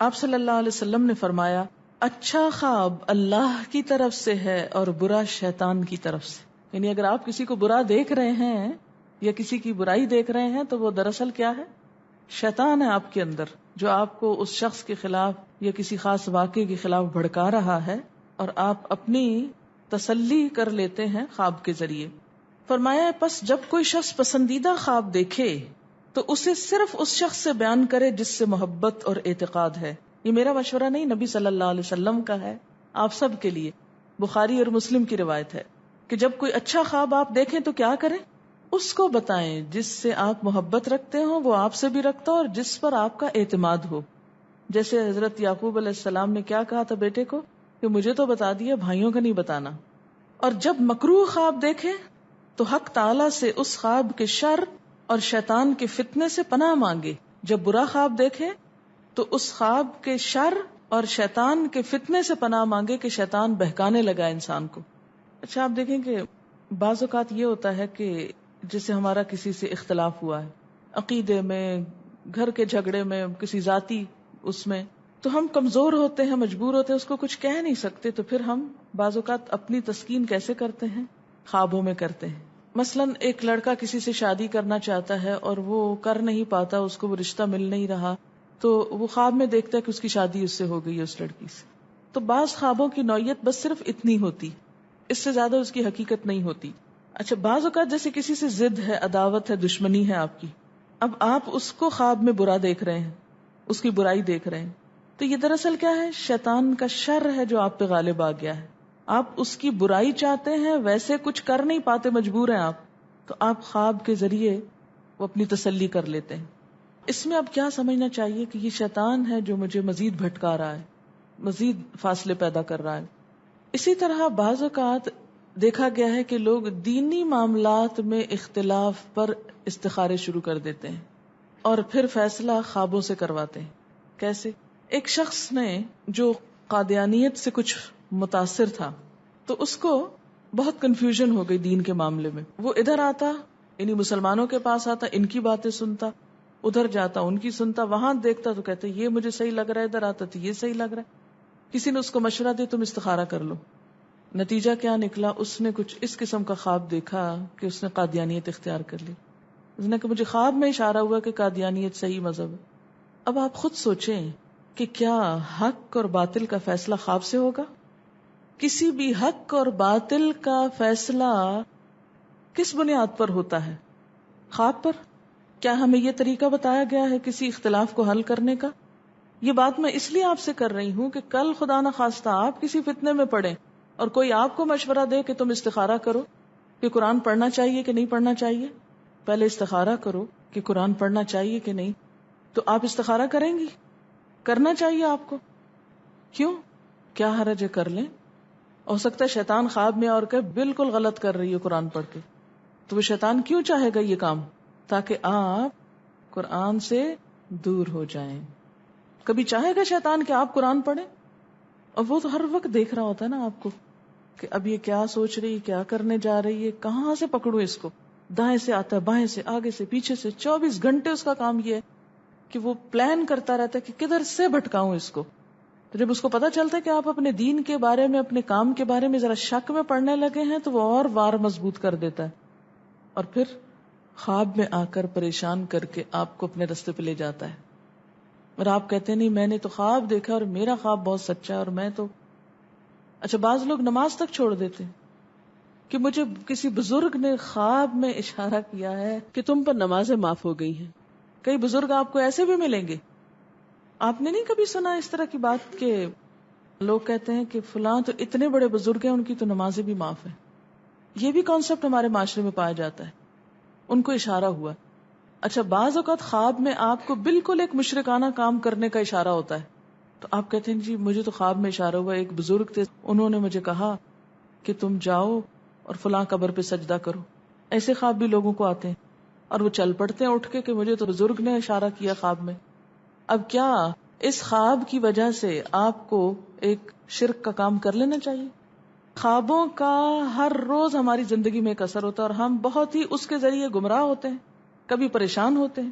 آپ صلی اللہ علیہ وسلم نے فرمایا اچھا خواب اللہ کی طرف سے ہے اور برا شیطان کی طرف سے. یعنی اگر آپ کسی کو برا دیکھ رہے ہیں یا کسی کی برائی دیکھ رہے ہیں تو وہ دراصل کیا ہے؟ شیطان ہے آپ کے اندر، جو آپ کو اس شخص کے خلاف یا کسی خاص واقعے کے خلاف بھڑکا رہا ہے، اور آپ اپنی تسلی کر لیتے ہیں خواب کے ذریعے. فرمایا پس جب کوئی شخص پسندیدہ خواب دیکھے تو اسے صرف اس شخص سے بیان کرے جس سے محبت اور اعتقاد ہے. یہ میرا مشورہ نہیں، نبی صلی اللہ علیہ وسلم کا ہے آپ سب کے لیے. بخاری اور مسلم کی روایت ہے کہ جب کوئی اچھا خواب آپ دیکھیں تو کیا کریں؟ اس کو بتائیں جس سے آپ محبت رکھتے ہو، وہ آپ سے بھی رکھتا ہو اور جس پر آپ کا اعتماد ہو. جیسے حضرت یعقوب علیہ السلام نے کیا کہا تھا بیٹے کو کہ مجھے تو بتا دیا، بھائیوں کا نہیں بتانا. اور جب مکروہ خواب دیکھیں تو حق تعالی سے اس خواب کے شر اور شیطان کے فتنے سے پناہ مانگے. جب برا خواب دیکھے تو اس خواب کے شر اور شیطان کے فتنے سے پناہ مانگے کہ شیطان بہکانے لگا انسان کو. اچھا آپ دیکھیں کہ بعض اوقات یہ ہوتا ہے کہ جسے ہمارا کسی سے اختلاف ہوا ہے، عقیدے میں، گھر کے جھگڑے میں، کسی ذاتی اس میں، تو ہم کمزور ہوتے ہیں، مجبور ہوتے ہیں، اس کو کچھ کہہ نہیں سکتے. تو پھر ہم بعض اوقات اپنی تسکین کیسے کرتے ہیں؟ خوابوں میں کرتے ہیں. مثلاً ایک لڑکا کسی سے شادی کرنا چاہتا ہے اور وہ کر نہیں پاتا، اس کو وہ رشتہ مل نہیں رہا، تو وہ خواب میں دیکھتا ہے کہ اس کی شادی اس سے ہو گئی ہے، اس لڑکی سے. تو بعض خوابوں کی نوعیت بس صرف اتنی ہوتی، اس سے زیادہ اس کی حقیقت نہیں ہوتی. اچھا بعض اوقات جیسے کسی سے ضد ہے، عداوت ہے، دشمنی ہے آپ کی، اب آپ اس کو خواب میں برا دیکھ رہے ہیں، اس کی برائی دیکھ رہے ہیں، تو یہ دراصل کیا ہے؟ شیطان کا شر ہے جو آپ پہ غالب آ گیا ہے. آپ اس کی برائی چاہتے ہیں، ویسے کچھ کر نہیں پاتے، مجبور ہیں آپ، تو آپ خواب کے ذریعے وہ اپنی تسلی کر لیتے ہیں. اس میں اب کیا سمجھنا چاہیے کہ یہ شیطان ہے جو مجھے مزید بھٹکا رہا ہے، مزید فاصلے پیدا کر رہا ہے. اسی طرح بعض اوقات دیکھا گیا ہے کہ لوگ دینی معاملات میں اختلاف پر استخارے شروع کر دیتے ہیں اور پھر فیصلہ خوابوں سے کرواتے ہیں. کیسے؟ ایک شخص نے جو قادیانیت سے کچھ متاثر تھا تو اس کو بہت کنفیوژن ہو گئی دین کے معاملے میں. وہ ادھر آتا، یعنی مسلمانوں کے پاس آتا، ان کی باتیں سنتا، ادھر جاتا ان کی سنتا، وہاں دیکھتا تو کہتے یہ مجھے صحیح لگ رہا ہے، ادھر آتا تو یہ صحیح لگ رہا ہے. کسی نے اس کو مشورہ دیا تم استخارہ کر لو. نتیجہ کیا نکلا؟ اس نے کچھ اس قسم کا خواب دیکھا کہ اس نے قادیانیت اختیار کر لی. اس نے کہ مجھے خواب میں اشارہ ہوا کہ قادیانیت صحیح مذہب ہے. اب آپ خود سوچیں کہ کیا حق اور باطل کا فیصلہ خواب سے ہوگا؟ کسی بھی حق اور باطل کا فیصلہ کس بنیاد پر ہوتا ہے؟ خواب پر. کیا ہمیں یہ طریقہ بتایا گیا ہے کسی اختلاف کو حل کرنے کا؟ یہ بات میں اس لیے آپ سے کر رہی ہوں کہ کل خدا نہ خواستہ آپ کسی فتنے میں پڑیں اور کوئی آپ کو مشورہ دے کہ تم استخارہ کرو کہ قرآن پڑھنا چاہیے کہ نہیں پڑھنا چاہیے. پہلے استخارہ کرو کہ قرآن پڑھنا چاہیے کہ نہیں. تو آپ استخارہ کریں گی؟ کرنا چاہیے آپ کو. کیوں؟ کیا حرج ہے؟ کر لیں. ہو سکتا ہے شیطان خواب میں اور کہ بالکل غلط کر رہی ہے قرآن پڑھ کے، تو وہ شیطان کیوں چاہے گا یہ کام؟ تاکہ آپ قرآن سے دور ہو جائیں. کبھی چاہے گا شیطان کہ آپ قرآن پڑھیں؟ اور وہ تو ہر وقت دیکھ رہا ہوتا ہے نا آپ کو کہ اب یہ کیا سوچ رہی، کیا کرنے جا رہی ہے، کہاں سے پکڑوں اس کو. دائیں سے آتا ہے، بائیں سے، آگے سے، پیچھے سے. 24 گھنٹے اس کا کام یہ ہے کہ وہ پلان کرتا رہتا ہے کہ کدھر سے بھٹکاؤں اس کو. تو جب اس کو پتا چلتا ہے کہ آپ اپنے دین کے بارے میں، اپنے کام کے بارے میں ذرا شک میں پڑنے لگے ہیں، تو وہ اور وار مضبوط کر دیتا ہے اور پھر خواب میں آ کر پریشان کر کے آپ کو اپنے رستے پہ لے جاتا ہے. اور آپ کہتے ہیں نہیں میں نے تو خواب دیکھا اور میرا خواب بہت سچا ہے اور میں تو. اچھا بعض لوگ نماز تک چھوڑ دیتے کہ مجھے کسی بزرگ نے خواب میں اشارہ کیا ہے کہ تم پر نمازیں معاف ہو گئی ہیں. کئی بزرگ آپ کو ایسے بھی ملیں گے. آپ نے نہیں کبھی سنا اس طرح کی بات کہ لوگ کہتے ہیں کہ فلاں تو اتنے بڑے بزرگ ہیں، ان کی تو نمازیں بھی معاف ہیں. یہ بھی کانسیپٹ ہمارے معاشرے میں پایا جاتا ہے. ان کو اشارہ ہوا. اچھا بعض اوقات خواب میں آپ کو بالکل ایک مشرکانہ کام کرنے کا اشارہ ہوتا ہے، تو آپ کہتے ہیں جی مجھے تو خواب میں اشارہ ہوا، ایک بزرگ تھے انہوں نے مجھے کہا کہ تم جاؤ اور فلاں قبر پہ سجدہ کرو. ایسے خواب بھی لوگوں کو آتے ہیں اور وہ چل پڑتے ہیں اٹھ کے کہ مجھے تو بزرگ نے اشارہ کیا خواب میں. اب کیا اس خواب کی وجہ سے آپ کو ایک شرک کا کام کر لینا چاہیے؟ خوابوں کا ہر روز ہماری زندگی میں ایک اثر ہوتا ہے اور ہم بہت ہی اس کے ذریعے گمراہ ہوتے ہیں، کبھی پریشان ہوتے ہیں،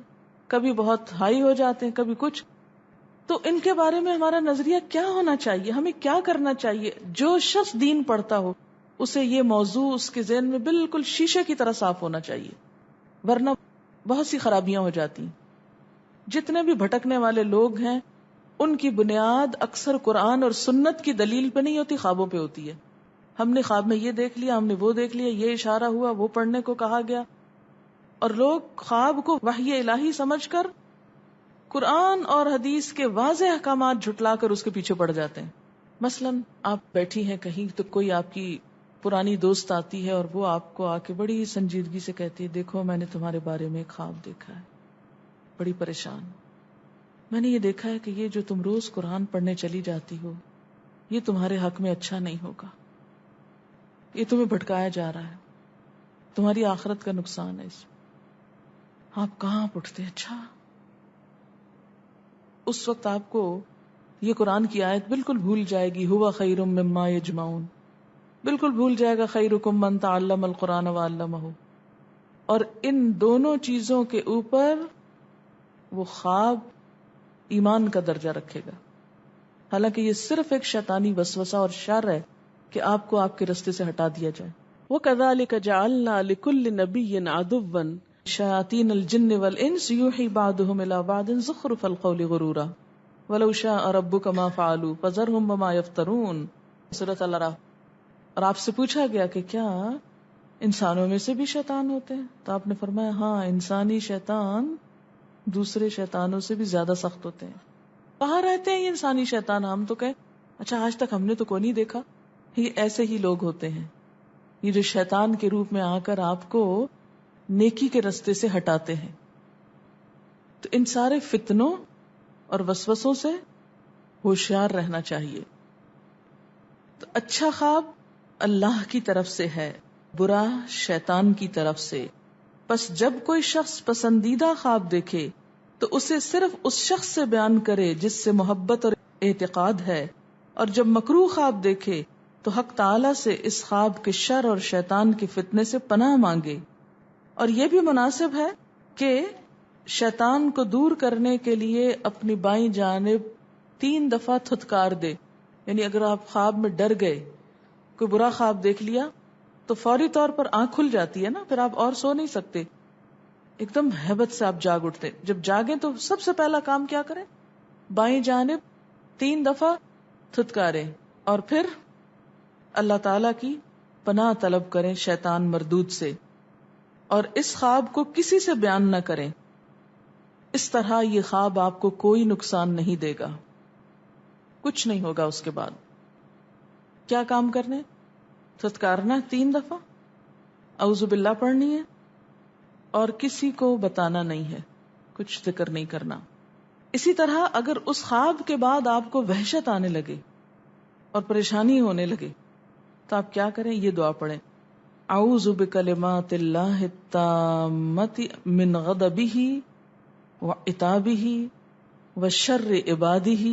کبھی بہت ہائی ہو جاتے ہیں، کبھی کچھ. تو ان کے بارے میں ہمارا نظریہ کیا ہونا چاہیے، ہمیں کیا کرنا چاہیے؟ جو شخص دین پڑھتا ہو اسے یہ موضوع اس کے ذہن میں بالکل شیشے کی طرح صاف ہونا چاہیے، ورنہ بہت سی خرابیاں ہو جاتی ہیں۔ جتنے بھی بھٹکنے والے لوگ ہیں ان کی بنیاد اکثر قرآن اور سنت کی دلیل پہ نہیں ہوتی، خوابوں پہ ہوتی ہے۔ ہم نے خواب میں یہ دیکھ لیا، ہم نے وہ دیکھ لیا، یہ اشارہ ہوا، وہ پڑھنے کو کہا گیا، اور لوگ خواب کو وحی الہی سمجھ کر قرآن اور حدیث کے واضح احکامات جھٹلا کر اس کے پیچھے پڑ جاتے ہیں۔ مثلاً آپ بیٹھی ہیں کہیں تو کوئی آپ کی پرانی دوست آتی ہے اور وہ آپ کو آ کے بڑی سنجیدگی سے کہتی ہے دیکھو میں نے تمہارے بارے میں خواب دیکھا ہے، بڑی پریشان، میں نے یہ دیکھا ہے کہ یہ جو تم روز قرآن پڑھنے چلی جاتی ہو یہ تمہارے حق میں اچھا نہیں ہوگا، یہ تمہیں بھٹکایا جا رہا ہے، تمہاری آخرت کا نقصان ہے اس میں۔ آپ کہاں اٹھتے؟ اچھا، اس وقت آپ کو یہ قرآن کی آیت بالکل بھول جائے گی، ہوا خیر مما یجمعون، بالکل بھول جائے گا خیرکم من تعلم القرآن وعلمہ، اور ان دونوں چیزوں کے اوپر وہ خواب ایمان کا درجہ رکھے گا، حالانکہ یہ صرف ایک شیطانی وسوسہ اور شر ہے کہ آپ کو آپ کے رستے سے ہٹا دیا جائے۔ وَكَذَلِكَ جَعَلْنَا لِكُلِّ نَبِيٍّ عَدُوًّا شَيَاطِينَ الْجِنِّ وَالْإِنسِ يُوحِي بَعْضُهُمْ إِلَى بَعْضٍ زُخْرُفَ الْقَوْلِ غُرُورًا وَلَوْ شَاءَ رَبُّكَ مَا فَعَلُوا فَذَرْهُمْ وَمَا يَفْتَرُونَ۔ سورۃ الأعراف۔ اور آپ سے پوچھا گیا کہ کیا انسانوں میں سے بھی شیطان ہوتے ہیں؟ تو آپ نے فرمایا ہاں، انسانی شیطان دوسرے شیطانوں سے بھی زیادہ سخت ہوتے ہیں۔ کہاں رہتے ہیں یہ انسانی شیطان؟ ہم تو کہیں اچھا آج تک ہم نے تو کوئی نہیں دیکھا۔ یہ ایسے ہی لوگ ہوتے ہیں، یہ جو شیطان کے روپ میں آ کر آپ کو نیکی کے رستے سے ہٹاتے ہیں۔ تو ان سارے فتنوں اور وسوسوں سے ہوشیار رہنا چاہیے۔ تو اچھا خواب اللہ کی طرف سے ہے، برا شیطان کی طرف سے۔ پس جب کوئی شخص پسندیدہ خواب دیکھے تو اسے صرف اس شخص سے بیان کرے جس سے محبت اور اعتقاد ہے، اور جب مکروہ خواب دیکھے تو حق تعالی سے اس خواب کے شر اور شیطان کے فتنے سے پناہ مانگے۔ اور یہ بھی مناسب ہے کہ شیطان کو دور کرنے کے لیے اپنی بائیں جانب 3 دفعہ تھتکار دے، یعنی اگر آپ خواب میں ڈر گئے، کوئی برا خواب دیکھ لیا تو فوری طور پر آنکھ کھل جاتی ہے نا، پھر آپ اور سو نہیں سکتے، ایک دم ہیبت سے آپ جاگ اٹھتے۔ جب جاگیں تو سب سے پہلا کام کیا کریں؟ بائیں جانب 3 دفعہ تھتکاریں اور پھر اللہ تعالی کی پناہ طلب کریں شیطان مردود سے، اور اس خواب کو کسی سے بیان نہ کریں۔ اس طرح یہ خواب آپ کو کوئی نقصان نہیں دے گا، کچھ نہیں ہوگا۔ اس کے بعد کیا کام کرنے؟ تھتکارنا 3 دفعہ، اعوذ باللہ پڑھنی ہے، اور کسی کو بتانا نہیں ہے، کچھ ذکر نہیں کرنا۔ اسی طرح اگر اس خواب کے بعد آپ کو وحشت آنے لگے اور پریشانی ہونے لگے تو آپ کیا کریں؟ یہ دعا پڑھیں، اعوذ بکلمات اللہ التامۃ من غضبہ وعتابہ وشر عبادہ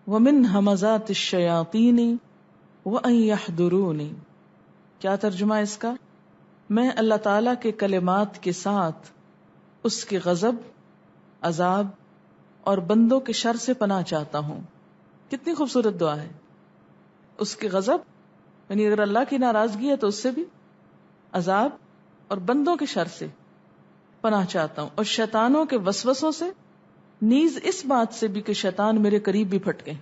ومن ہمزات الشیاطین وان یحضرون۔ کیا ترجمہ اس کا؟ میں اللہ تعالی کے کلمات کے ساتھ اس کے غضب، عذاب اور بندوں کے شر سے پناہ چاہتا ہوں۔ کتنی خوبصورت دعا ہے۔ اس کے غضب یعنی اگر اللہ کی ناراضگی ہے تو اس سے بھی، عذاب اور بندوں کے شر سے پناہ چاہتا ہوں، اور شیطانوں کے وسوسوں سے، نیز اس بات سے بھی کہ شیطان میرے قریب بھی پھٹکے۔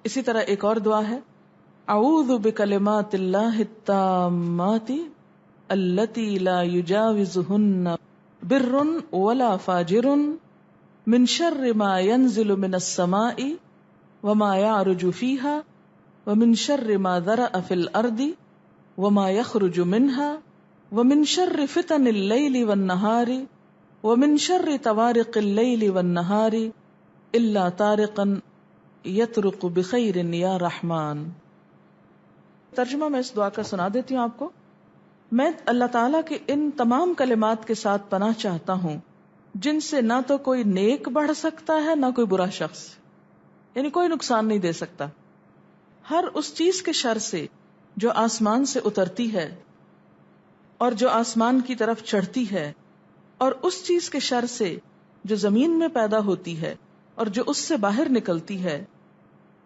اسی طرح ایک اور دعا ہے، اعوذ بکلمات اللہ التامات التی لا یجاوزہن بر ولا فاجر من شر ما ينزل من السماء وما يعرج فيها ومن شر ما ذرأ في الأرض وما يخرج منها ومن شر فتن الليل والنهار ومن شر طوارق الليل والنهار إلا طارقا يطرق بخير يا رحمن۔ ترجمہ میں اس دعا کا سنا دیتی ہوں آپ کو۔ میں اللہ تعالیٰ کے ان تمام کلمات کے ساتھ پناہ چاہتا ہوں جن سے نہ تو کوئی نیک بڑھ سکتا ہے نہ کوئی برا شخص، یعنی کوئی نقصان نہیں دے سکتا، ہر اس چیز کے شر سے جو آسمان سے اترتی ہے اور جو آسمان کی طرف چڑھتی ہے، اور اس چیز کے شر سے جو زمین میں پیدا ہوتی ہے، اور جو اس سے باہر نکلتی ہے،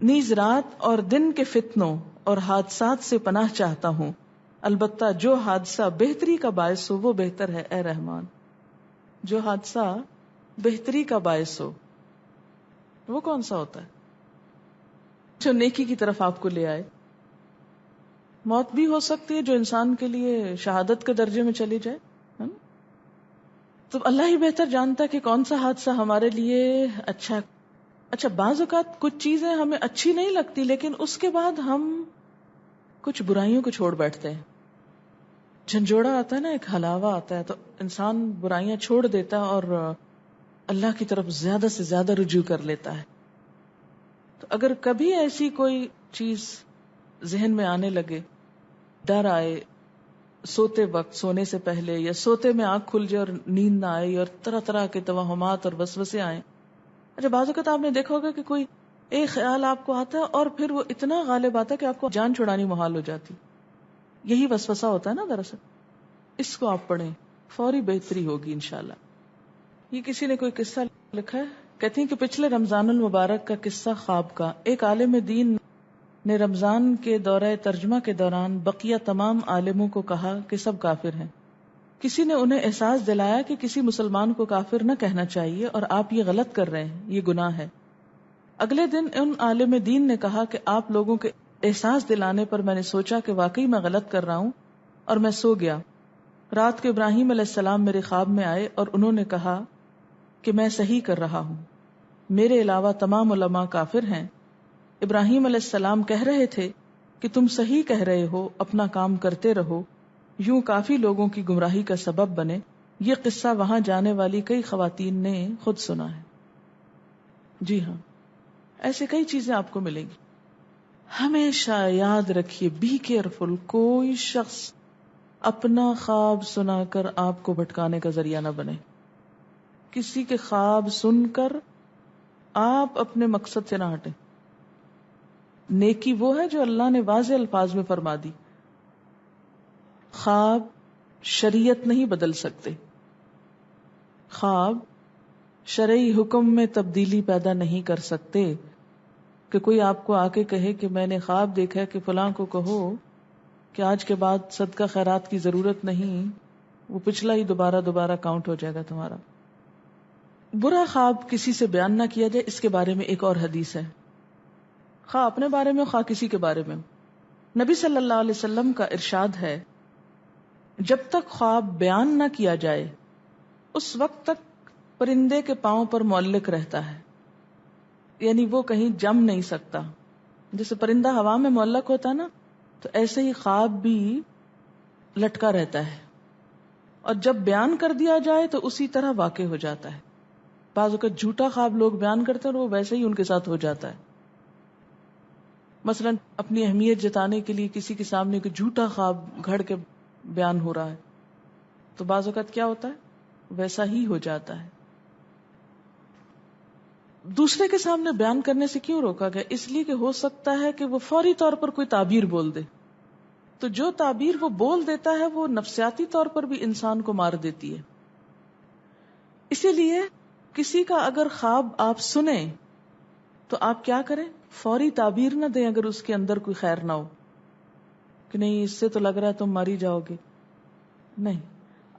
نیز رات اور دن کے فتنوں اور حادثات سے پناہ چاہتا ہوں، البتہ جو حادثہ بہتری کا باعث ہو وہ بہتر ہے اے رحمان۔ جو حادثہ بہتری کا باعث ہو وہ کون سا ہوتا ہے؟ جو نیکی کی طرف آپ کو لے آئے۔ موت بھی ہو سکتی ہے جو انسان کے لیے شہادت کے درجے میں چلی جائے، ہے نا؟ تو اللہ ہی بہتر جانتا ہے کہ کون سا حادثہ ہمارے لیے اچھا ہے۔ اچھا، بعض اوقات کچھ چیزیں ہمیں اچھی نہیں لگتی لیکن اس کے بعد ہم کچھ برائیوں کو چھوڑ بیٹھتے ہیں۔ جھنجھوڑا آتا ہے نا، ایک ہلاوا آتا ہے، تو انسان برائیاں چھوڑ دیتا ہے اور اللہ کی طرف زیادہ سے زیادہ رجوع کر لیتا ہے۔ تو اگر کبھی ایسی کوئی چیز ذہن میں آنے لگے، ڈر آئے سوتے وقت، سونے سے پہلے، یا سوتے میں آنکھ کھل جائے اور نیند نہ آئے اور طرح طرح کے توہمات اور وسوسے آئیں۔ اچھا، بعض اوقات آپ نے دیکھا ہوگا کہ کوئی ایک خیال آپ کو آتا ہے اور پھر وہ اتنا غالب آتا ہے کہ آپ کو جان چھڑانی محال ہو جاتی۔ یہی وسوسہ ہوتا ہے نا دراصل۔ اس کو آپ پڑھیں، فوری بہتری ہوگی انشاءاللہ۔ یہ کسی نے کوئی قصہ لکھا ہے، کہتی ہیں کہ پچھلے رمضان المبارک کا قصہ خواب کا۔ ایک عالم دین نے رمضان کے دورہ ترجمہ کے دوران بقیہ تمام عالموں کو کہا کہ سب کافر ہیں۔ کسی نے انہیں احساس دلایا کہ کسی مسلمان کو کافر نہ کہنا چاہیے اور آپ یہ غلط کر رہے ہیں، یہ گناہ ہے۔ اگلے دن ان عالم دین نے کہا کہ آپ لوگوں کے احساس دلانے پر میں نے سوچا کہ واقعی میں غلط کر رہا ہوں اور میں سو گیا۔ رات کو ابراہیم علیہ السلام میرے خواب میں آئے اور انہوں نے کہا کہ میں صحیح کر رہا ہوں، میرے علاوہ تمام علماء کافر ہیں۔ ابراہیم علیہ السلام کہہ رہے تھے کہ تم صحیح کہہ رہے ہو، اپنا کام کرتے رہو، یوں کافی لوگوں کی گمراہی کا سبب بنے۔ یہ قصہ وہاں جانے والی کئی خواتین نے خود سنا ہے۔ جی ہاں، ایسے کئی چیزیں آپ کو ملیں گی۔ ہمیشہ یاد رکھیے، بی کیئرفل، کوئی شخص اپنا خواب سنا کر آپ کو بھٹکانے کا ذریعہ نہ بنے۔ کسی کے خواب سن کر آپ اپنے مقصد سے نہ ہٹیں۔ نیکی وہ ہے جو اللہ نے واضح الفاظ میں فرما دی۔ خواب شریعت نہیں بدل سکتے، خواب شرعی حکم میں تبدیلی پیدا نہیں کر سکتے کہ کوئی آپ کو آ کے کہے کہ میں نے خواب دیکھا ہے کہ فلاں کو کہو کہ آج کے بعد صدقہ خیرات کی ضرورت نہیں، وہ پچھلا ہی دوبارہ کاؤنٹ ہو جائے گا تمہارا۔ برا خواب کسی سے بیان نہ کیا جائے، اس کے بارے میں ایک اور حدیث ہے، خواہ اپنے بارے میں خواہ کسی کے بارے میں۔ نبی صلی اللہ علیہ وسلم کا ارشاد ہے، جب تک خواب بیان نہ کیا جائے اس وقت تک پرندے کے پاؤں پر معلق رہتا ہے، یعنی وہ کہیں جم نہیں سکتا۔ جیسے پرندہ ہوا میں معلق ہوتا ہے نا، تو ایسے ہی خواب بھی لٹکا رہتا ہے، اور جب بیان کر دیا جائے تو اسی طرح واقع ہو جاتا ہے۔ بعض اوقات جھوٹا خواب لوگ بیان کرتے ہیں اور وہ ویسے ہی ان کے ساتھ ہو جاتا ہے۔ مثلا اپنی اہمیت جتانے کے لیے کسی کے سامنے ایک جھوٹا خواب گھڑ کے بیان ہو رہا ہے، تو بعض اوقات کیا ہوتا ہے، ویسا ہی ہو جاتا ہے۔ دوسرے کے سامنے بیان کرنے سے کیوں روکا گیا؟ اس لیے کہ ہو سکتا ہے کہ وہ فوری طور پر کوئی تعبیر بول دے، تو جو تعبیر وہ بول دیتا ہے وہ نفسیاتی طور پر بھی انسان کو مار دیتی ہے۔ اسی لیے کسی کا اگر خواب آپ سنیں تو آپ کیا کریں؟ فوری تعبیر نہ دیں اگر اس کے اندر کوئی خیر نہ ہو، کہ نہیں اس سے تو لگ رہا ہے تم ماری جاؤ گے۔ نہیں،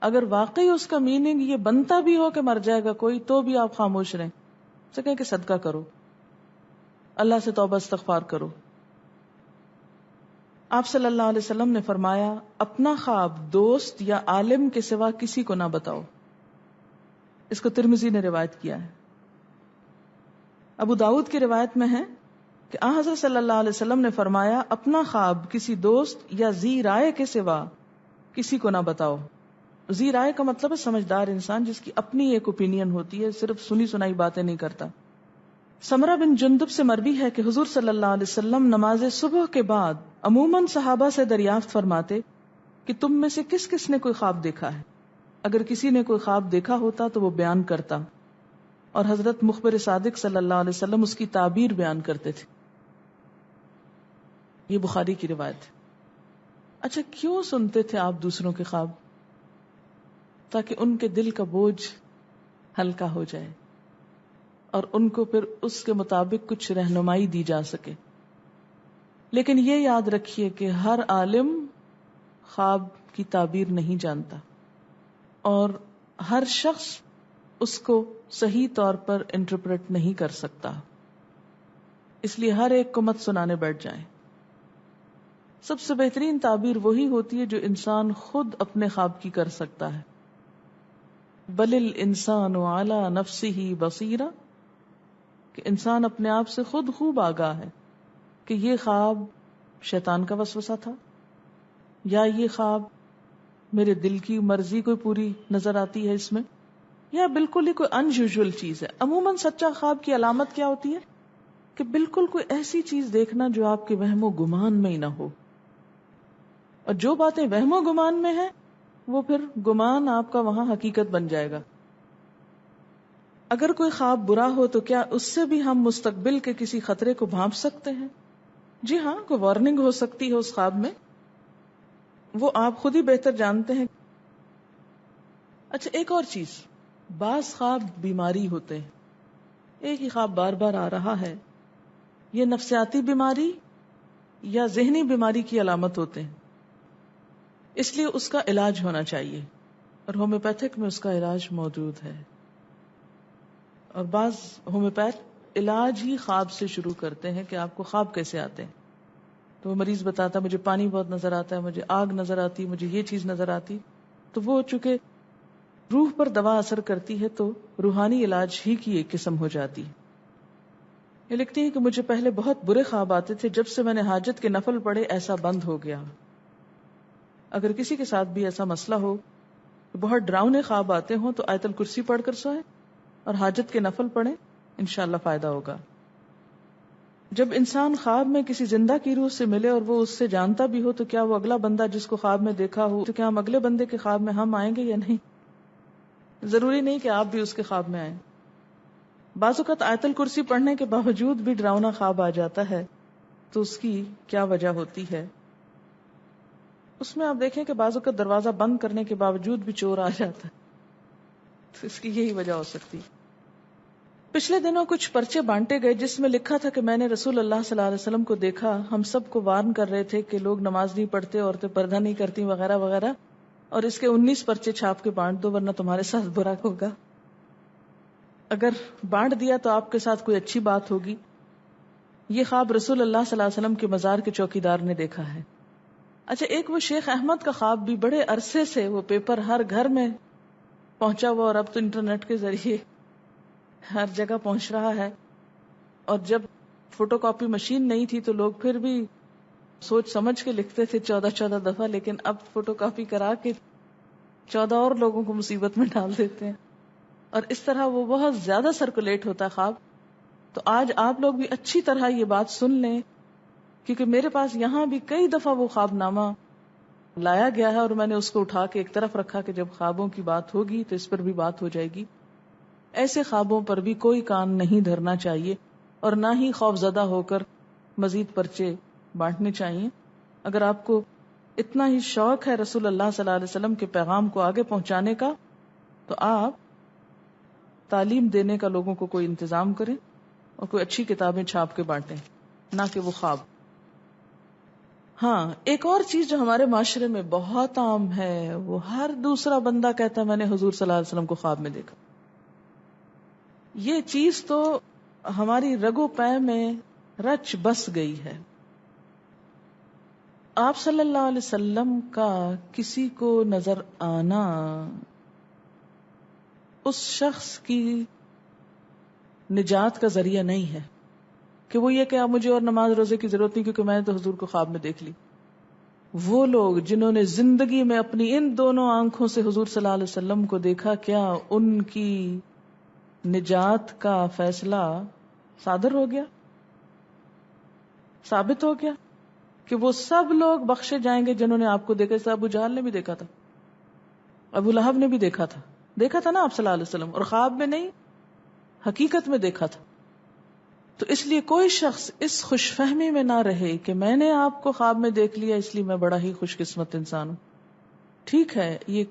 اگر واقعی اس کا میننگ یہ بنتا بھی ہو کہ مر جائے گا کوئی، تو بھی آپ خاموش رہیں، اسے کہیں کہ صدقہ کرو، اللہ سے توبہ استغفار کرو۔ آپ صلی اللہ علیہ وسلم نے فرمایا، اپنا خواب دوست یا عالم کے سوا کسی کو نہ بتاؤ۔ اس کو ترمذی نے روایت کیا ہے۔ ابو داؤد کی روایت میں ہے کہ آن حضرت صلی اللہ علیہ وسلم نے فرمایا، اپنا خواب کسی دوست یا ذی رائے کے سوا کسی کو نہ بتاؤ۔ ذی رائے کا مطلب ہے سمجھدار انسان جس کی اپنی ایک اوپینین ہوتی ہے، صرف سنی سنائی باتیں نہیں کرتا۔ سمرہ بن جندب سے مروی ہے کہ حضور صلی اللہ علیہ وسلم نماز صبح کے بعد عموماً صحابہ سے دریافت فرماتے کہ تم میں سے کس کس نے کوئی خواب دیکھا ہے؟ اگر کسی نے کوئی خواب دیکھا ہوتا تو وہ بیان کرتا، اور حضرت مخبر صادق صلی اللہ علیہ وسلم اس کی تعبیر بیان کرتے تھے۔ یہ بخاری کی روایت ہے۔ اچھا، کیوں سنتے تھے آپ دوسروں کے خواب؟ تاکہ ان کے دل کا بوجھ ہلکا ہو جائے اور ان کو پھر اس کے مطابق کچھ رہنمائی دی جا سکے. لیکن یہ یاد رکھیے کہ ہر عالم خواب کی تعبیر نہیں جانتا اور ہر شخص اس کو صحیح طور پر انٹرپریٹ نہیں کر سکتا، اس لیے ہر ایک کو مت سنانے بیٹھ جائیں. سب سے بہترین تعبیر وہی ہوتی ہے جو انسان خود اپنے خواب کی کر سکتا ہے. بل الانسان علی نفسہ بصیرہ، کہ انسان اپنے آپ سے خود خوب آگاہ ہے کہ یہ خواب شیطان کا وسوسہ تھا یا یہ خواب میرے دل کی مرضی کوئی پوری نظر آتی ہے اس میں، یا بالکل ہی کوئی انیوژل چیز ہے. عموماً سچا خواب کی علامت کیا ہوتی ہے کہ بالکل کوئی ایسی چیز دیکھنا جو آپ کے وہم و گمان میں ہی نہ ہو، اور جو باتیں وہم و گمان میں ہیں وہ پھر گمان آپ کا وہاں حقیقت بن جائے گا. اگر کوئی خواب برا ہو تو کیا اس سے بھی ہم مستقبل کے کسی خطرے کو بھانپ سکتے ہیں؟ جی ہاں، کوئی وارننگ ہو سکتی ہے اس خواب میں، وہ آپ خود ہی بہتر جانتے ہیں. اچھا، ایک اور چیز، بعض خواب بیماری ہوتے ہیں. ایک ہی خواب بار بار آ رہا ہے، یہ نفسیاتی بیماری یا ذہنی بیماری کی علامت ہوتے ہیں. اس لیے اس کا علاج ہونا چاہیے، اور ہومیوپیتھک میں اس کا علاج موجود ہے. اور بعض ہومیوپیتھ علاج ہی خواب سے شروع کرتے ہیں کہ آپ کو خواب کیسے آتے ہیں. تو وہ مریض بتاتا مجھے پانی بہت نظر آتا ہے، مجھے آگ نظر آتی، مجھے یہ چیز نظر آتی. تو وہ چونکہ روح پر دوا اثر کرتی ہے تو روحانی علاج ہی کی ایک قسم ہو جاتی. یہ لکھتی ہے کہ مجھے پہلے بہت برے خواب آتے تھے، جب سے میں نے حاجت کے نفل پڑھے ایسا بند ہو گیا. اگر کسی کے ساتھ بھی ایسا مسئلہ ہو، بہت ڈراؤنے خواب آتے ہوں، تو آیت الکرسی پڑھ کر سوئیں اور حاجت کے نفل پڑھیں، انشاءاللہ فائدہ ہوگا. جب انسان خواب میں کسی زندہ کی روح سے ملے اور وہ اس سے جانتا بھی ہو، تو کیا وہ اگلا بندہ جس کو خواب میں دیکھا ہو، تو کیا ہم اگلے بندے کے خواب میں ہم آئیں گے یا نہیں؟ ضروری نہیں کہ آپ بھی اس کے خواب میں آئیں. بعض اوقات آیت الکرسی پڑھنے کے باوجود بھی ڈراؤنا خواب آ جاتا ہے، تو اس کی کیا وجہ ہوتی ہے؟ اس میں آپ دیکھیں کہ بعض اوقات دروازہ بند کرنے کے باوجود بھی چور آ جاتا ہے، تو اس کی یہی وجہ ہو سکتی. پچھلے دنوں کچھ پرچے بانٹے گئے جس میں لکھا تھا کہ میں نے رسول اللہ صلی اللہ علیہ وسلم کو دیکھا، ہم سب کو وارن کر رہے تھے کہ لوگ نماز نہیں پڑھتے، عورتیں پردہ نہیں کرتی وغیرہ وغیرہ، اور اس کے 19 پرچے چھاپ کے بانٹ دو ورنہ تمہارے ساتھ برا ہوگا. اگر بانٹ دیا تو آپ کے ساتھ کوئی اچھی بات ہوگی. یہ خواب رسول اللہ صلی اللہ علیہ وسلم کے مزار کے چوکیدار نے دیکھا ہے. اچھا، ایک وہ شیخ احمد کا خواب بھی بڑے عرصے سے وہ پیپر ہر گھر میں پہنچا ہوا، اور اب تو انٹرنیٹ کے ذریعے ہر جگہ پہنچ رہا ہے. اور جب فوٹو کاپی مشین نہیں تھی تو لوگ پھر بھی سوچ سمجھ کے لکھتے تھے 14 دفعہ، لیکن اب فوٹو کاپی کرا کے 14 اور لوگوں کو مصیبت میں ڈال دیتے ہیں، اور اس طرح وہ بہت زیادہ سرکولیٹ ہوتا ہے خواب. تو آج آپ لوگ بھی اچھی طرح یہ بات سن لیں، کیونکہ میرے پاس یہاں بھی کئی دفعہ وہ خواب نامہ لایا گیا ہے، اور میں نے اس کو اٹھا کے ایک طرف رکھا کہ جب خوابوں کی بات ہوگی تو اس پر بھی بات ہو جائے گی. ایسے خوابوں پر بھی کوئی کان نہیں دھرنا چاہیے، اور نہ ہی خوف زدہ ہو کر مزید پرچے بانٹنے چاہیے. اگر آپ کو اتنا ہی شوق ہے رسول اللہ صلی اللہ علیہ وسلم کے پیغام کو آگے پہنچانے کا، تو آپ تعلیم دینے کا لوگوں کو کوئی انتظام کریں اور کوئی اچھی کتابیں چھاپ کے بانٹیں، نہ کہ وہ خواب. ہاں، ایک اور چیز جو ہمارے معاشرے میں بہت عام ہے، وہ ہر دوسرا بندہ کہتا ہے میں نے حضور صلی اللہ علیہ وسلم کو خواب میں دیکھا. یہ چیز تو ہماری رگو پے میں رچ بس گئی ہے. آپ صلی اللہ علیہ وسلم کا کسی کو نظر آنا اس شخص کی نجات کا ذریعہ نہیں ہے کہ وہ یہ کہ اب مجھے اور نماز روزے کی ضرورت نہیں کیونکہ میں نے تو حضور کو خواب میں دیکھ لی. وہ لوگ جنہوں نے زندگی میں اپنی ان دونوں آنکھوں سے حضور صلی اللہ علیہ وسلم کو دیکھا، کیا ان کی نجات کا فیصلہ صادر ہو گیا، ثابت ہو گیا کہ وہ سب لوگ بخشے جائیں گے جنہوں نے آپ کو دیکھا؟ ابو جہل نے بھی دیکھا تھا، ابو لہب نے بھی دیکھا تھا نا آپ صلی اللہ علیہ وسلم، اور خواب میں نہیں حقیقت میں دیکھا تھا. تو اس لیے کوئی شخص اس خوش فہمی میں نہ رہے کہ میں نے آپ کو خواب میں دیکھ لیا اس لیے میں بڑا ہی خوش قسمت انسان ہوں. ٹھیک ہے، یہ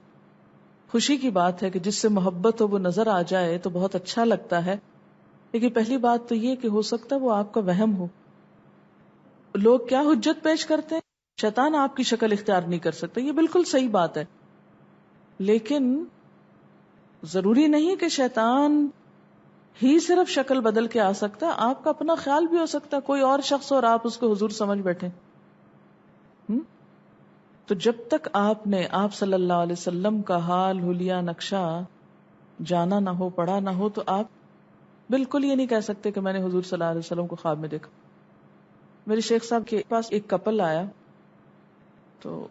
خوشی کی بات ہے کہ جس سے محبت ہو وہ نظر آ جائے تو بہت اچھا لگتا ہے، لیکن پہلی بات تو یہ کہ ہو سکتا ہے وہ آپ کا وہم ہو. لوگ کیا حجت پیش کرتے ہیں؟ شیطان آپ کی شکل اختیار نہیں کر سکتا. یہ بالکل صحیح بات ہے، لیکن ضروری نہیں کہ شیطان ہی صرف شکل بدل کے آ سکتا ہے. آپ کا اپنا خیال بھی ہو سکتا ہے کوئی اور شخص اور آپ اس کو حضور سمجھ بیٹھے. تو جب تک آپ نے آپ صلی اللہ علیہ وسلم کا حال حلیہ نقشہ جانا نہ ہو، پڑھا نہ ہو، تو آپ بالکل یہ نہیں کہہ سکتے کہ میں نے حضور صلی اللہ علیہ وسلم کو خواب میں دیکھا. میرے شیخ صاحب کے پاس ایک کپل آیا تو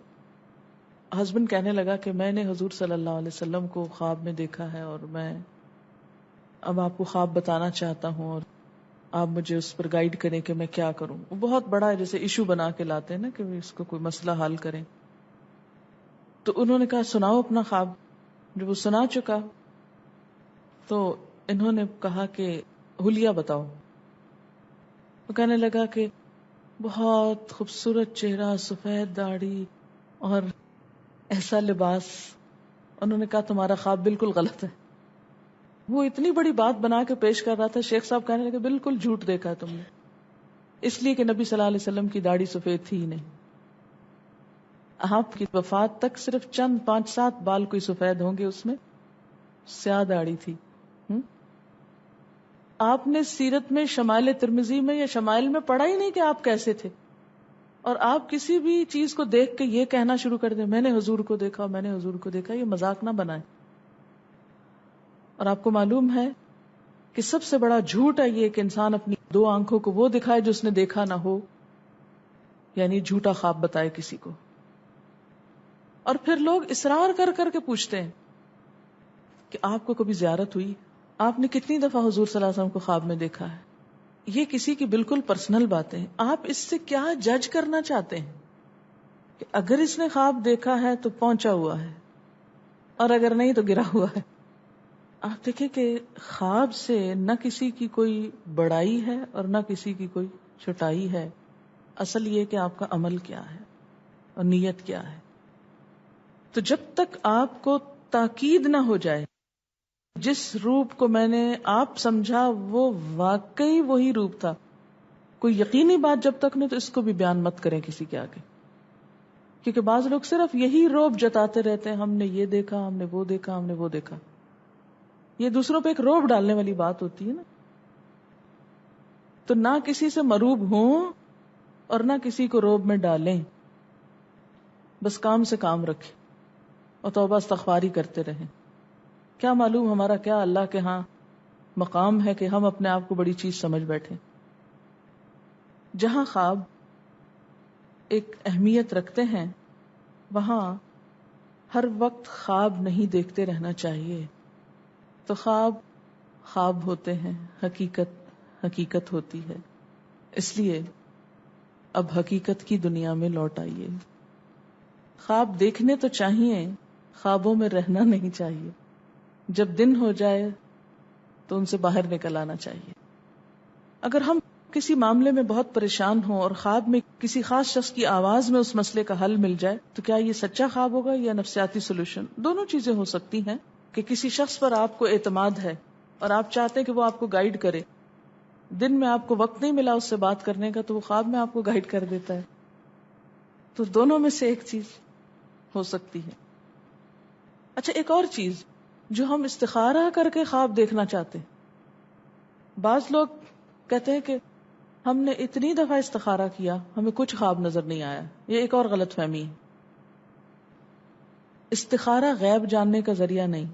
ہسبینڈ کہنے لگا کہ میں نے حضور صلی اللہ علیہ وسلم کو خواب میں دیکھا ہے اور میں اب آپ کو خواب بتانا چاہتا ہوں اور آپ مجھے اس پر گائیڈ کریں کہ میں کیا کروں. وہ بہت بڑا جیسے ایشو بنا کے لاتے ہیں نا کہ اس کو کوئی مسئلہ حل کریں. تو انہوں نے کہا سناؤ اپنا خواب. جب وہ سنا چکا تو انہوں نے کہا کہ حلیہ بتاؤ. وہ کہنے لگا کہ بہت خوبصورت چہرہ، سفید داڑھی اور ایسا لباس. انہوں نے کہا تمہارا خواب بالکل غلط ہے. وہ اتنی بڑی بات بنا کے پیش کر رہا تھا. شیخ صاحب کہنے لگے بالکل جھوٹ دیکھا تم نے، اس لیے کہ نبی صلی اللہ علیہ وسلم کی داڑھی سفید تھی ہی نہیں. آپ کی وفات تک صرف چند 5-7 بال کوئی سفید ہوں گے، اس میں سیاہ داڑھی تھی. آپ نے سیرت میں شمائل ترمذی میں یا شمائل میں پڑھا ہی نہیں کہ آپ کیسے تھے، اور آپ کسی بھی چیز کو دیکھ کے یہ کہنا شروع کر دیں میں نے حضور کو دیکھا، میں نے حضور کو دیکھا. یہ مذاق نہ بنائیں. اور آپ کو معلوم ہے کہ سب سے بڑا جھوٹ ہے یہ کہ انسان اپنی 2 آنکھوں کو وہ دکھائے جو اس نے دیکھا نہ ہو، یعنی جھوٹا خواب بتائے کسی کو. اور پھر لوگ اصرار کر کر کے پوچھتے ہیں کہ آپ کو کبھی زیارت ہوئی، آپ نے کتنی دفعہ حضور صلی اللہ علیہ وسلم کو خواب میں دیکھا ہے. یہ کسی کی بالکل پرسنل باتیں. آپ اس سے کیا جج کرنا چاہتے ہیں کہ اگر اس نے خواب دیکھا ہے تو پہنچا ہوا ہے اور اگر نہیں تو گرا ہوا ہے. آپ دیکھیں کہ خواب سے نہ کسی کی کوئی بڑائی ہے اور نہ کسی کی کوئی چھوٹائی ہے. اصل یہ کہ آپ کا عمل کیا ہے اور نیت کیا ہے. تو جب تک آپ کو تاکید نہ ہو جائے جس روپ کو میں نے آپ سمجھا وہ واقعی وہی روپ تھا، کوئی یقینی بات جب تک نہیں تو اس کو بھی بیان مت کریں کسی کے آگے. کیونکہ بعض لوگ صرف یہی روپ جتاتے رہتے ہیں، ہم نے یہ دیکھا، ہم نے وہ دیکھا، ہم نے وہ دیکھا. یہ دوسروں پہ ایک روب ڈالنے والی بات ہوتی ہے نا. تو نہ کسی سے مروب ہوں اور نہ کسی کو روب میں ڈالیں، بس کام سے کام رکھیں اور توبہ استغفاری کرتے رہیں. کیا معلوم ہمارا کیا اللہ کے ہاں مقام ہے کہ ہم اپنے آپ کو بڑی چیز سمجھ بیٹھے. جہاں خواب ایک اہمیت رکھتے ہیں وہاں ہر وقت خواب نہیں دیکھتے رہنا چاہیے. تو خواب خواب ہوتے ہیں، حقیقت حقیقت ہوتی ہے. اس لیے اب حقیقت کی دنیا میں لوٹ آئیے. خواب دیکھنے تو چاہیے، خوابوں میں رہنا نہیں چاہیے. جب دن ہو جائے تو ان سے باہر نکل آنا چاہیے. اگر ہم کسی معاملے میں بہت پریشان ہوں اور خواب میں کسی خاص شخص کی آواز میں اس مسئلے کا حل مل جائے تو کیا یہ سچا خواب ہوگا یا نفسیاتی سولوشن؟ دونوں چیزیں ہو سکتی ہیں کہ کسی شخص پر آپ کو اعتماد ہے اور آپ چاہتے ہیں کہ وہ آپ کو گائیڈ کرے. دن میں آپ کو وقت نہیں ملا اس سے بات کرنے کا تو وہ خواب میں آپ کو گائیڈ کر دیتا ہے. تو دونوں میں سے ایک چیز ہو سکتی ہے. اچھا، ایک اور چیز جو ہم استخارہ کر کے خواب دیکھنا چاہتے ہیں. بعض لوگ کہتے ہیں کہ ہم نے اتنی دفعہ استخارہ کیا ہمیں کچھ خواب نظر نہیں آیا. یہ ایک اور غلط فہمی ہے. استخارہ غیب جاننے کا ذریعہ نہیں.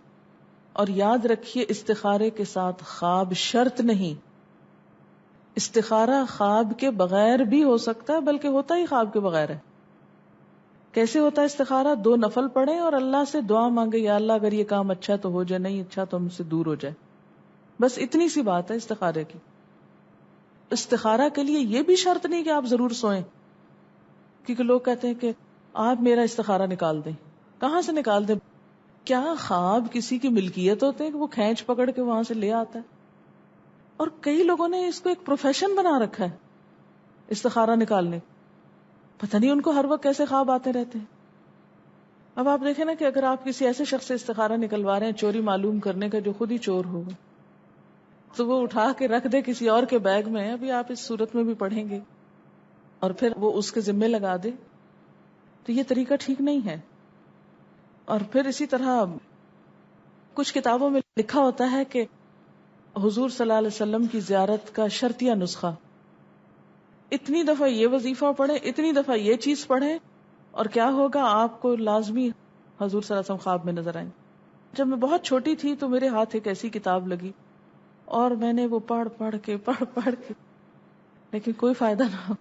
اور یاد رکھیے استخارے کے ساتھ خواب شرط نہیں. استخارہ خواب کے بغیر بھی ہو سکتا ہے، بلکہ ہوتا ہی خواب کے بغیر ہے. کیسے ہوتا ہے استخارہ؟ 2 نفل پڑھیں اور اللہ سے دعا مانگے، یا اللہ اگر یہ کام اچھا تو ہو جائے، نہیں اچھا تو ہم سے دور ہو جائے. بس اتنی سی بات ہے استخارے کی. استخارہ کے لیے یہ بھی شرط نہیں کہ آپ ضرور سوئیں، کیونکہ لوگ کہتے ہیں کہ آپ میرا استخارہ نکال دیں. کہاں سے نکال دیں؟ کیا خواب کسی کی ملکیت ہوتے ہیں کہ وہ کھینچ پکڑ کے وہاں سے لے آتا ہے؟ اور کئی لوگوں نے اس کو ایک پروفیشن بنا رکھا ہے استخارہ نکالنے. پتہ نہیں ان کو ہر وقت کیسے خواب آتے رہتے ہیں. اب آپ دیکھیں نا کہ اگر آپ کسی ایسے شخص سے استخارہ نکلوا رہے ہیں چوری معلوم کرنے کا جو خود ہی چور ہو، تو وہ اٹھا کے رکھ دے کسی اور کے بیگ میں، ابھی آپ اس صورت میں بھی پڑھیں گے، اور پھر وہ اس کے ذمے لگا دے، تو یہ طریقہ ٹھیک نہیں ہے. اور پھر اسی طرح کچھ کتابوں میں لکھا ہوتا ہے کہ حضور صلی اللہ علیہ وسلم کی زیارت کا شرطیہ نسخہ، اتنی دفعہ یہ وظیفہ پڑھیں، اتنی دفعہ یہ چیز پڑھیں، اور کیا ہوگا، آپ کو لازمی حضور صلی اللہ علیہ وسلم خواب میں نظر آئیں. جب میں بہت چھوٹی تھی تو میرے ہاتھ ایک ایسی کتاب لگی، اور میں نے وہ پڑھ کے لیکن کوئی فائدہ نہ ہو.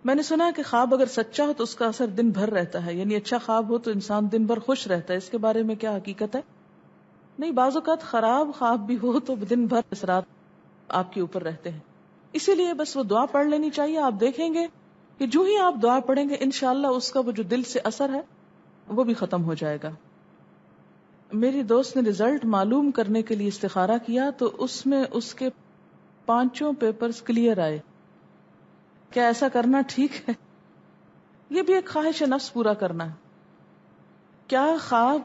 میں نے سنا کہ خواب اگر سچا ہو تو اس کا اثر دن بھر رہتا ہے، یعنی اچھا خواب ہو تو انسان دن بھر خوش رہتا ہے. اس کے بارے میں کیا حقیقت ہے؟ نہیں، بعض اوقات خراب خواب بھی ہو تو دن بھر اثرات آپ کے اوپر رہتے ہیں. اسی لیے بس وہ دعا پڑھ لینی چاہیے. آپ دیکھیں گے کہ جو ہی آپ دعا پڑھیں گے انشاءاللہ اس کا وہ جو دل سے اثر ہے وہ بھی ختم ہو جائے گا. میری دوست نے رزلٹ معلوم کرنے کے لیے استخارہ کیا تو اس میں اس کے 5 پیپرز کلیئر آئے. کیا ایسا کرنا ٹھیک ہے؟ یہ بھی ایک خواہش نفس پورا کرنا ہے. کیا خواب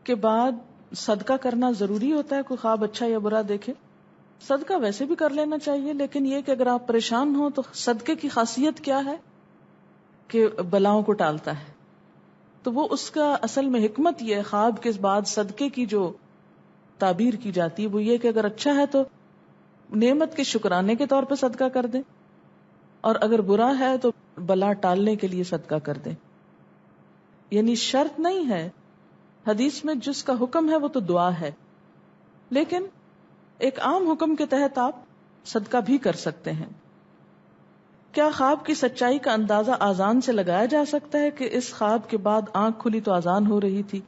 کے بعد صدقہ کرنا ضروری ہوتا ہے؟ کوئی خواب اچھا یا برا دیکھے، صدقہ ویسے بھی کر لینا چاہیے، لیکن یہ کہ اگر آپ پریشان ہوں تو صدقے کی خاصیت کیا ہے کہ بلاؤں کو ٹالتا ہے. تو وہ اس کا اصل میں حکمت یہ ہے، خواب کے بعد صدقے کی جو تعبیر کی جاتی ہے وہ یہ کہ اگر اچھا ہے تو نعمت کے شکرانے کے طور پہ صدقہ کر دیں، اور اگر برا ہے تو بلا ٹالنے کے لیے صدقہ کر دیں. یعنی شرط نہیں ہے، حدیث میں جس کا حکم ہے وہ تو دعا ہے، لیکن ایک عام حکم کے تحت آپ صدقہ بھی کر سکتے ہیں. کیا خواب کی سچائی کا اندازہ آذان سے لگایا جا سکتا ہے کہ اس خواب کے بعد آنکھ کھلی تو آذان ہو رہی تھی؟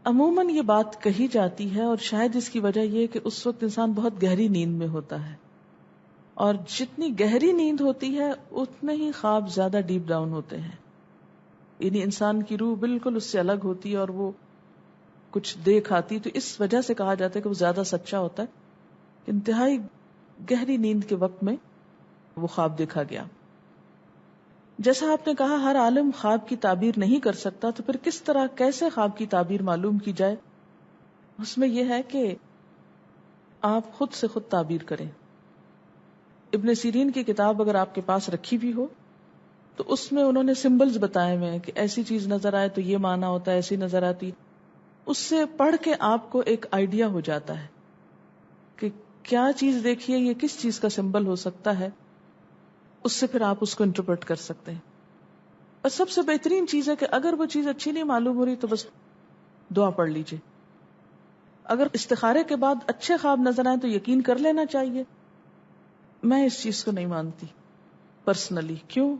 عموماً یہ بات کہی جاتی ہے، اور شاید اس کی وجہ یہ کہ اس وقت انسان بہت گہری نیند میں ہوتا ہے، اور جتنی گہری نیند ہوتی ہے اتنے ہی خواب زیادہ ڈیپ ڈاؤن ہوتے ہیں. یعنی انسان کی روح بالکل اس سے الگ ہوتی ہے اور وہ کچھ دیکھ آتی، تو اس وجہ سے کہا جاتا ہے کہ وہ زیادہ سچا ہوتا ہے. انتہائی گہری نیند کے وقت میں وہ خواب دیکھا گیا. جیسا آپ نے کہا ہر عالم خواب کی تعبیر نہیں کر سکتا، تو پھر کس طرح کیسے خواب کی تعبیر معلوم کی جائے؟ اس میں یہ ہے کہ آپ خود سے خود تعبیر کریں. ابن سیرین کی کتاب اگر آپ کے پاس رکھی بھی ہو تو اس میں انہوں نے سمبلز بتائے ہوئے ہیں کہ ایسی چیز نظر آئے تو یہ معنی ہوتا ہے، ایسی نظر آتی. اس سے پڑھ کے آپ کو ایک آئیڈیا ہو جاتا ہے کہ کیا چیز دیکھیے، یہ کس چیز کا سمبل ہو سکتا ہے. اس سے پھر آپ اس کو انٹرپریٹ کر سکتے ہیں. اور سب سے بہترین چیز ہے کہ اگر وہ چیز اچھی نہیں معلوم ہو رہی تو بس دعا پڑھ لیجئے. اگر استخارے کے بعد اچھے خواب نظر آئے تو یقین کر لینا چاہیے. میں اس چیز کو نہیں مانتی پرسنلی. کیوں؟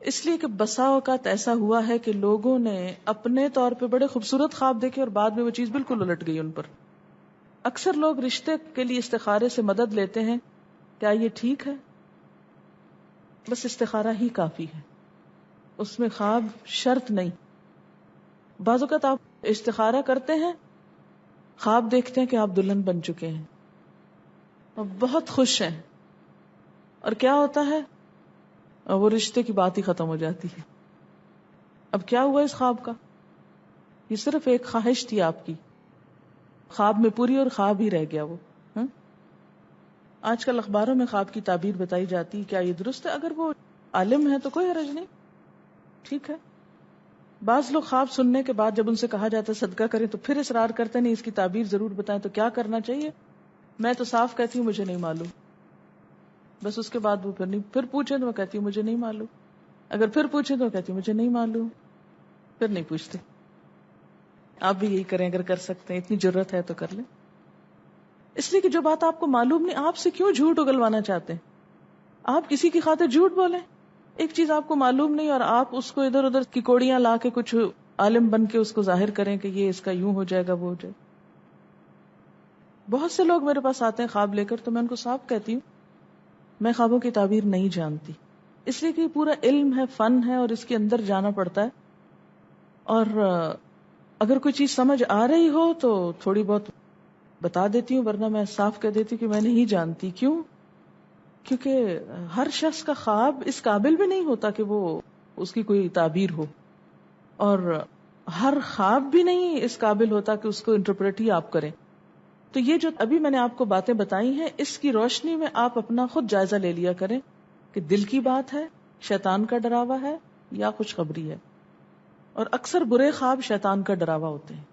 اس لیے کہ بسا اوقات ایسا ہوا ہے کہ لوگوں نے اپنے طور پہ بڑے خوبصورت خواب دیکھے اور بعد میں وہ چیز بالکل الٹ گئی ان پر. اکثر لوگ رشتے کے لیے استخارے سے مدد لیتے ہیں. کیا یہ ٹھیک ہے؟ بس استخارہ ہی کافی ہے، اس میں خواب شرط نہیں. بعض اوقات آپ استخارہ کرتے ہیں، خواب دیکھتے ہیں کہ آپ دلہن بن چکے ہیں اور بہت خوش ہیں، اور کیا ہوتا ہے، اور وہ رشتے کی بات ہی ختم ہو جاتی ہے. اب کیا ہوا اس خواب کا؟ یہ صرف ایک خواہش تھی آپ کی، خواب میں پوری اور خواب ہی رہ گیا وہ. آج کل اخباروں میں خواب کی تعبیر بتائی جاتی، کیا یہ درست ہے؟ اگر وہ عالم ہے تو کوئی حرج نہیں، ٹھیک ہے. بعض لوگ خواب سننے کے بعد جب ان سے کہا جاتا ہے صدقہ کریں تو پھر اصرار کرتے نہیں اس کی تعبیر ضرور بتائیں. تو کیا کرنا چاہیے؟ میں تو صاف کہتی ہوں مجھے نہیں معلوم. بس اس کے بعد وہ پھر پوچھیں تو میں کہتی ہوں مجھے نہیں معلوم. اگر پھر پوچھیں تو کہتی ہوں مجھے نہیں معلوم. پھر نہیں پوچھتے. آپ بھی یہی کریں اگر کر سکتے ہیں، اتنی جرت ہے تو کر لیں. اس لیے کہ جو بات آپ کو معلوم نہیں، آپ سے کیوں جھوٹ اگلوانا چاہتے ہیں؟ آپ کسی کی خاطر جھوٹ بولیں. ایک چیز آپ کو معلوم نہیں اور آپ اس کو ادھر ادھر کی کوڑیاں لا کے کچھ عالم بن کے اس کو ظاہر کریں کہ یہ اس کا یوں ہو جائے گا وہ ہو جائے. بہت سے لوگ میرے پاس آتے ہیں خواب لے کر، تو میں ان کو صاف کہتی ہوں میں خوابوں کی تعبیر نہیں جانتی، اس لیے کہ یہ پورا علم ہے، فن ہے، اور اس کے اندر جانا پڑتا ہے. اور اگر کوئی چیز سمجھ آ رہی ہو تو تھوڑی بہت بتا دیتی ہوں، ورنہ میں صاف کہہ دیتی ہوں کہ میں نہیں جانتی. کیوں؟ کیونکہ ہر شخص کا خواب اس قابل بھی نہیں ہوتا کہ وہ اس کی کوئی تعبیر ہو، اور ہر خواب بھی نہیں اس قابل ہوتا کہ اس کو انٹرپریٹ ہی آپ کریں. تو تو یہ جو ابھی میں نے آپ کو باتیں بتائی ہیں، اس کی روشنی میں آپ اپنا خود جائزہ لے لیا کریں کہ دل کی بات ہے، شیطان کا ڈراوا ہے یا خوشخبری ہے. اور اکثر برے خواب شیطان کا ڈراوا ہوتے ہیں.